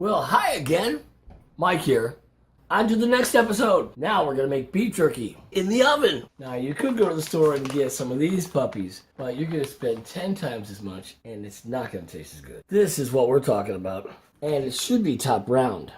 Well, hi again. Mike here. On to the next episode. Now we're going to make beef jerky in the oven. Now, you could go to the store and get some of these puppies, but you're going to spend 10 times as much, and it's not going to taste as good. This is what we're talking about, and it should be top browned.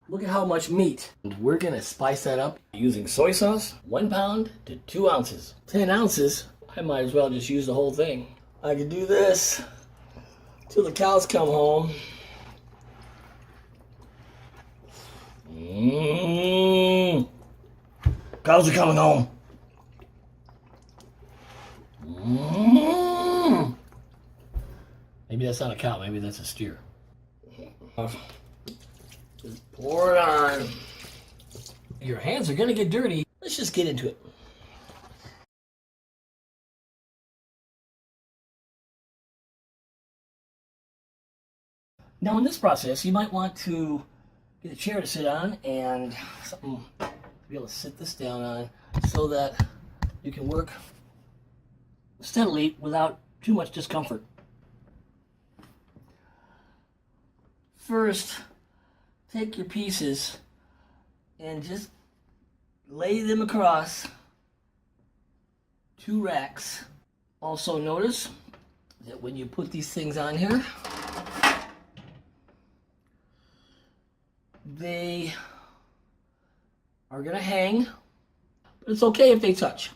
Look at how much meat. And we're going to spice that up using soy sauce, 1 pound to 2 ounces. 10 ounces, I might as well just use the whole thing. I could do this till the cows come home. Cows are coming home. Maybe that's not a cow, maybe that's a steer. Just pour it on. Your hands are gonna get dirty. Let's just get into it. Now in this process, you might want to get a chair to sit on and something to be able to sit this down on so that you can work steadily without too much discomfort. First, take your pieces and just lay them across 2 racks. Also notice that when you put these things on here, they are gonna hang, but it's okay if they touch.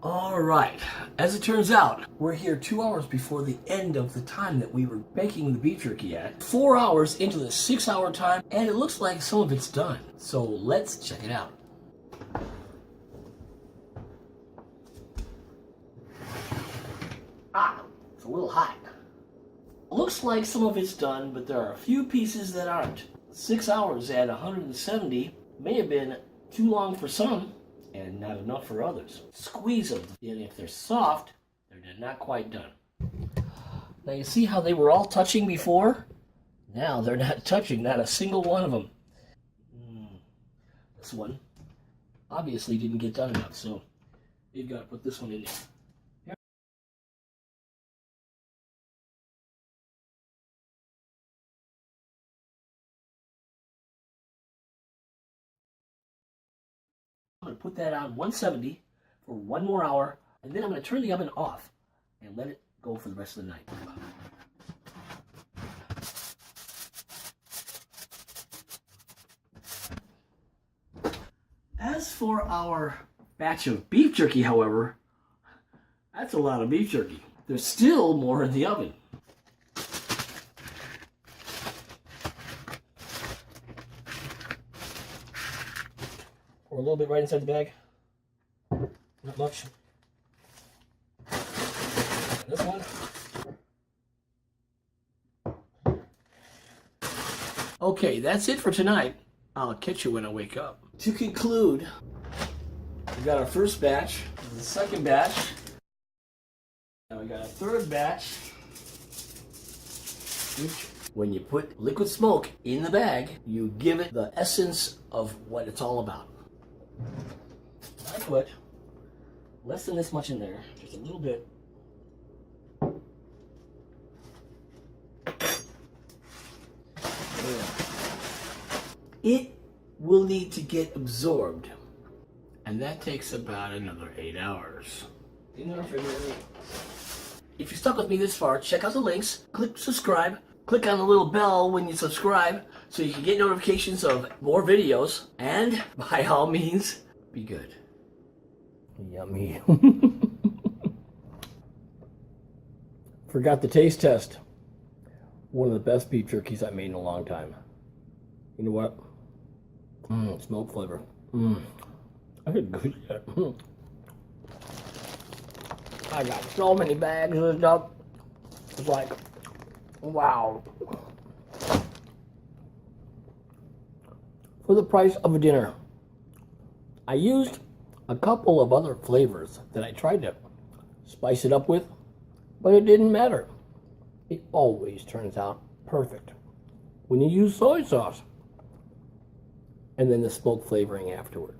All right, as it turns out, we're here 2 hours before the end of the time that we were baking the beef jerky at. 4 hours into the 6-hour time, and it looks like some of it's done. So let's check it out. It's a little hot. Looks like some of it's done, but there are a few pieces that aren't. 6 hours at 170 may have been too long for some, and not enough for others. Squeeze them, and if they're soft, they're not quite done. Now you see how they were all touching before? Now they're not touching, not a single one of them. This one obviously didn't get done enough, so you've got to put this one in there. I'm going to put that on 170 for 1 more hour, and then I'm going to turn the oven off and let it go for the rest of the night. As for our batch of beef jerky, however, that's a lot of beef jerky. There's still more in the oven. Pour a little bit right inside the bag. Not much. And this one. Okay, that's it for tonight. I'll catch you when I wake up. To conclude, we got our first batch, the second batch. Now we got a third batch. Which, when you put liquid smoke in the bag, you give it the essence of what it's all about. I put less than this much in there, just a little bit. It will need to get absorbed, and that takes about another 8 hours. In the refrigerator. If you stuck with me this far, check out the links, click subscribe, click on the little bell when you subscribe so you can get notifications of more videos, and by all means, be good. Yummy. Forgot the taste test. One of the best beef jerkies I made in a long time. You know what? Smoke flavor. I could go that. I got so many bags of this stuff. It's like, wow. For the price of a dinner. I used a couple of other flavors that I tried to spice it up with, but it didn't matter. It always turns out perfect when you use soy sauce. And then the smoke flavoring afterward.